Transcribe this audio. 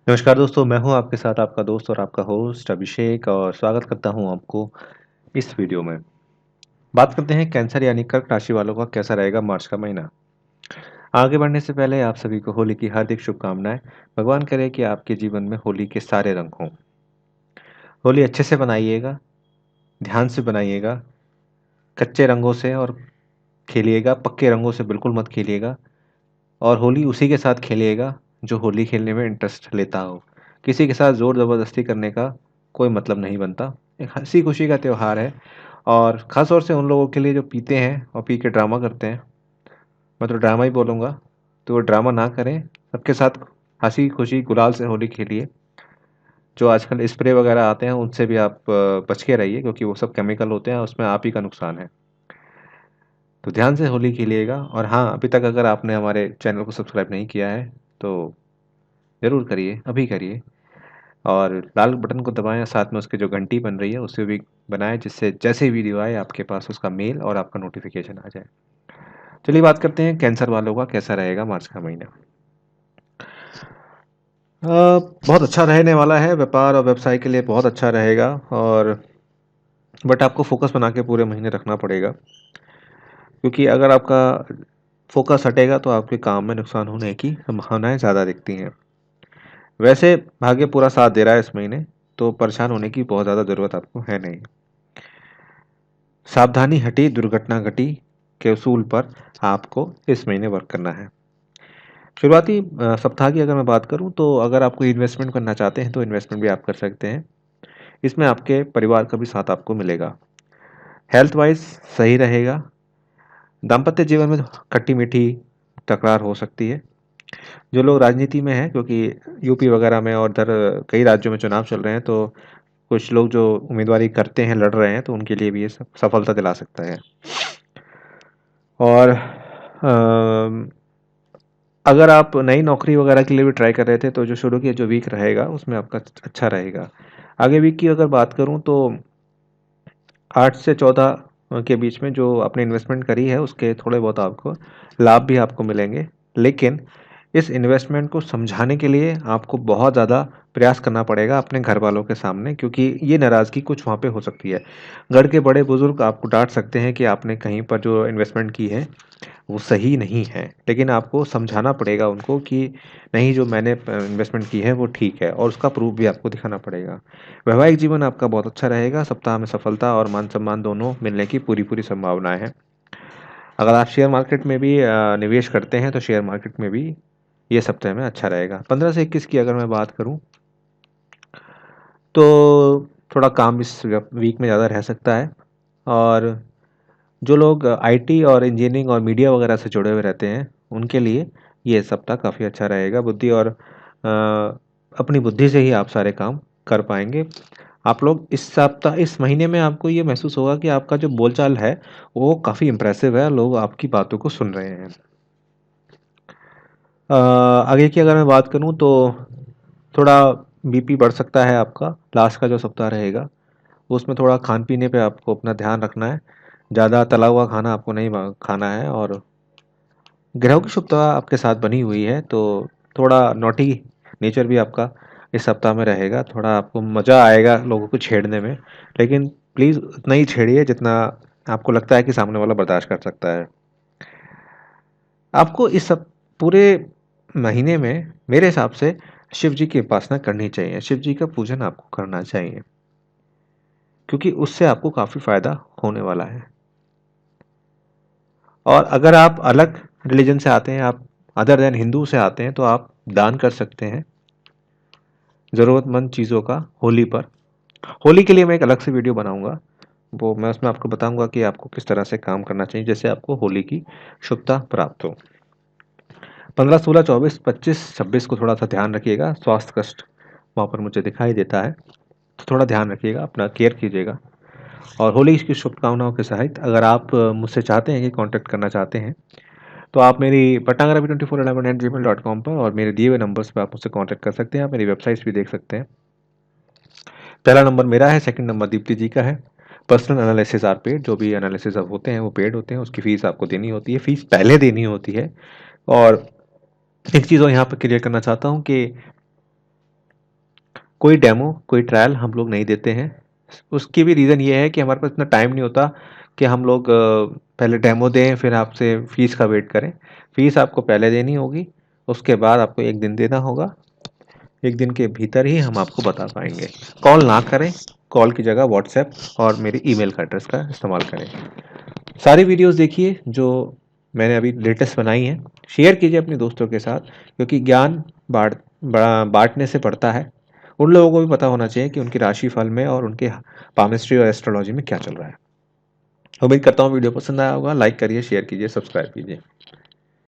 नमस्कार दोस्तों, मैं हूं आपके साथ आपका दोस्त और आपका होस्ट अभिषेक और स्वागत करता हूं आपको इस वीडियो में। बात करते हैं कैंसर यानी कर्क राशि वालों का कैसा रहेगा मार्च का महीना। आगे बढ़ने से पहले आप सभी को होली की हार्दिक शुभकामनाएं। भगवान करे कि आपके जीवन में होली के सारे रंग हों। होली अच्छे से बनाइएगा, ध्यान से बनाइएगा, कच्चे रंगों से और खेलिएगा, पक्के रंगों से बिल्कुल मत खेलिएगा। और होली उसी के साथ खेलिएगा जो होली खेलने में इंटरेस्ट लेता हो। किसी के साथ ज़ोर ज़बरदस्ती करने का कोई मतलब नहीं बनता। एक हँसी खुशी का त्यौहार है और ख़ास तौर से उन लोगों के लिए जो पीते हैं और पी के ड्रामा करते हैं। मैं तो ड्रामा ही बोलूँगा, तो वो ड्रामा ना करें। सबके साथ हँसी खुशी गुलाल से होली खेलिए। जो आजकल स्प्रे वगैरह आते हैं उनसे भी आप बच के रहिए, क्योंकि वो सब केमिकल होते हैं, उसमें आप ही का नुकसान है। तो ध्यान से होली खेलिएगा। और हाँ, अभी तक अगर आपने हमारे चैनल को सब्सक्राइब नहीं किया है तो ज़रूर करिए, अभी करिए। और लाल बटन को दबाएँ और साथ में उसकी जो घंटी बन रही है उसे भी बनाएँ, जिससे जैसे ही वीडियो आए आपके पास उसका मेल और आपका नोटिफिकेशन आ जाए। चलिए बात करते हैं कैंसर वालों का कैसा रहेगा मार्च का महीना। बहुत अच्छा रहने वाला है, व्यापार और व्यवसाय के लिए बहुत अच्छा रहेगा। और बट आपको फोकस बना के पूरे महीने रखना पड़ेगा, क्योंकि अगर आपका फोकस हटेगा तो आपके काम में नुकसान होने की संभावनाएं ज़्यादा दिखती हैं। वैसे भाग्य पूरा साथ दे रहा है इस महीने, तो परेशान होने की बहुत ज़्यादा ज़रूरत आपको है नहीं। सावधानी हटी दुर्घटना घटी के उसूल पर आपको इस महीने वर्क करना है। शुरुआती सप्ताह की अगर मैं बात करूं तो अगर आप कोई इन्वेस्टमेंट करना चाहते हैं तो इन्वेस्टमेंट भी आप कर सकते हैं। इसमें आपके परिवार का भी साथ आपको मिलेगा। हेल्थ वाइज सही रहेगा। दाम्पत्य जीवन में खट्टी मीठी तकरार हो सकती है। जो लोग राजनीति में हैं, क्योंकि यूपी वगैरह में और इधर कई राज्यों में चुनाव चल रहे हैं, तो कुछ लोग जो उम्मीदवारी करते हैं, लड़ रहे हैं, तो उनके लिए भी ये सफलता दिला सकता है। और अगर आप नई नौकरी वगैरह के लिए भी ट्राई कर रहे थे तो जो शुरू के जो वीक रहेगा उसमें आपका अच्छा रहेगा। आगे वीक की अगर बात करूं तो 8 से 14 के बीच में जो आपने इन्वेस्टमेंट करी है उसके थोड़े बहुत आपको लाभ भी आपको मिलेंगे। लेकिन इस इन्वेस्टमेंट को समझाने के लिए आपको बहुत ज़्यादा प्रयास करना पड़ेगा अपने घर वालों के सामने, क्योंकि ये नाराज़गी कुछ वहाँ पे हो सकती है। घर के बड़े बुजुर्ग आपको डांट सकते हैं कि आपने कहीं पर जो इन्वेस्टमेंट की है वो सही नहीं है, लेकिन आपको समझाना पड़ेगा उनको कि नहीं, जो मैंने इन्वेस्टमेंट की है वो ठीक है, और उसका प्रूफ भी आपको दिखाना पड़ेगा। वैवाहिक जीवन आपका बहुत अच्छा रहेगा। सप्ताह में सफलता और मान सम्मान दोनों मिलने की पूरी पूरी संभावनाएं हैं। अगर आप शेयर मार्केट में भी निवेश करते हैं तो शेयर मार्केट में भी ये सप्ताह में अच्छा रहेगा। 15 से 21 की अगर मैं बात करूं तो थोड़ा काम इस वीक में ज़्यादा रह सकता है। और जो लोग आईटी और इंजीनियरिंग और मीडिया वगैरह से जुड़े हुए रहते हैं उनके लिए ये सप्ताह काफ़ी अच्छा रहेगा। बुद्धि और अपनी बुद्धि से ही आप सारे काम कर पाएंगे। आप लोग इस सप्ताह इस महीने में आपको ये महसूस होगा कि आपका जो बोलचाल है वो काफ़ी इम्प्रेसिव है, लोग आपकी बातों को सुन रहे हैं। आगे की अगर मैं बात करूं तो थोड़ा बीपी बढ़ सकता है आपका। लास्ट का जो सप्ताह रहेगा उसमें थोड़ा खान पीने पे आपको अपना ध्यान रखना है। ज़्यादा तला हुआ खाना आपको नहीं खाना है। और ग्रहों की शुभता आपके साथ बनी हुई है, तो थोड़ा नॉटी नेचर भी आपका इस सप्ताह में रहेगा। थोड़ा आपको मज़ा आएगा लोगों को छेड़ने में, लेकिन प्लीज़ उतना ही छेड़िए जितना आपको लगता है कि सामने वाला बर्दाश्त कर सकता है। आपको इस सब पूरे महीने में मेरे हिसाब से शिव जी की उपासना करनी चाहिए। शिव जी का पूजन आपको करना चाहिए, क्योंकि उससे आपको काफ़ी फ़ायदा होने वाला है। और अगर आप अलग रिलीजन से आते हैं, आप अदर देन हिंदू से आते हैं, तो आप दान कर सकते हैं ज़रूरतमंद चीज़ों का होली पर। होली के लिए मैं एक अलग से वीडियो बनाऊंगा, वो मैं उसमें आपको बताऊंगा कि आपको किस तरह से काम करना चाहिए जैसे आपको होली की शुभता प्राप्त हो। 15, 16, 24, 25, 26 को थोड़ा सा ध्यान रखिएगा। स्वास्थ्य कष्ट वहाँ पर मुझे दिखाई देता है, तो थोड़ा ध्यान रखिएगा, अपना केयर कीजिएगा। और होली की शुभकामनाओं के सहित अगर आप मुझसे चाहते हैं कि कांटेक्ट करना चाहते हैं तो आप मेरी pattangravi2411@gmail.com पर और मेरे दिए हुए नंबर्स पर आप मुझसे कांटेक्ट कर सकते हैं। आप मेरी वेबसाइट्स भी देख सकते हैं। पहला नंबर मेरा है, सेकंड नंबर दीप्ति जी का है। Personal analysis are paid. जो भी एनालिसिस अब होते हैं वो पेड होते हैं, उसकी फ़ीस आपको देनी होती है, फ़ीस पहले देनी होती है। और एक चीज़ और यहाँ पर क्लियर करना चाहता हूँ कि कोई डेमो, कोई ट्रायल हम लोग नहीं देते हैं। उसकी भी रीज़न ये है कि हमारे पास इतना टाइम नहीं होता कि हम लोग पहले डेमो दें फिर आपसे फ़ीस का वेट करें। फ़ीस आपको पहले देनी होगी, उसके बाद आपको 1 दिन देना होगा। 1 दिन के भीतर ही हम आपको बता पाएँगे। कॉल ना करें, कॉल की जगह व्हाट्सएप और मेरी ईमेल का एड्रेस का इस्तेमाल करें। सारी वीडियोज़ देखिए जो मैंने अभी लेटेस्ट बनाई हैं, शेयर कीजिए अपने दोस्तों के साथ, क्योंकि ज्ञान बाँटने से बढ़ता है। उन लोगों को भी पता होना चाहिए कि उनकी राशिफल में और उनके पामिस्ट्री और एस्ट्रोलॉजी में क्या चल रहा है। उम्मीद करता हूँ वीडियो पसंद आया होगा। लाइक करिए, शेयर कीजिए, सब्सक्राइब कीजिए।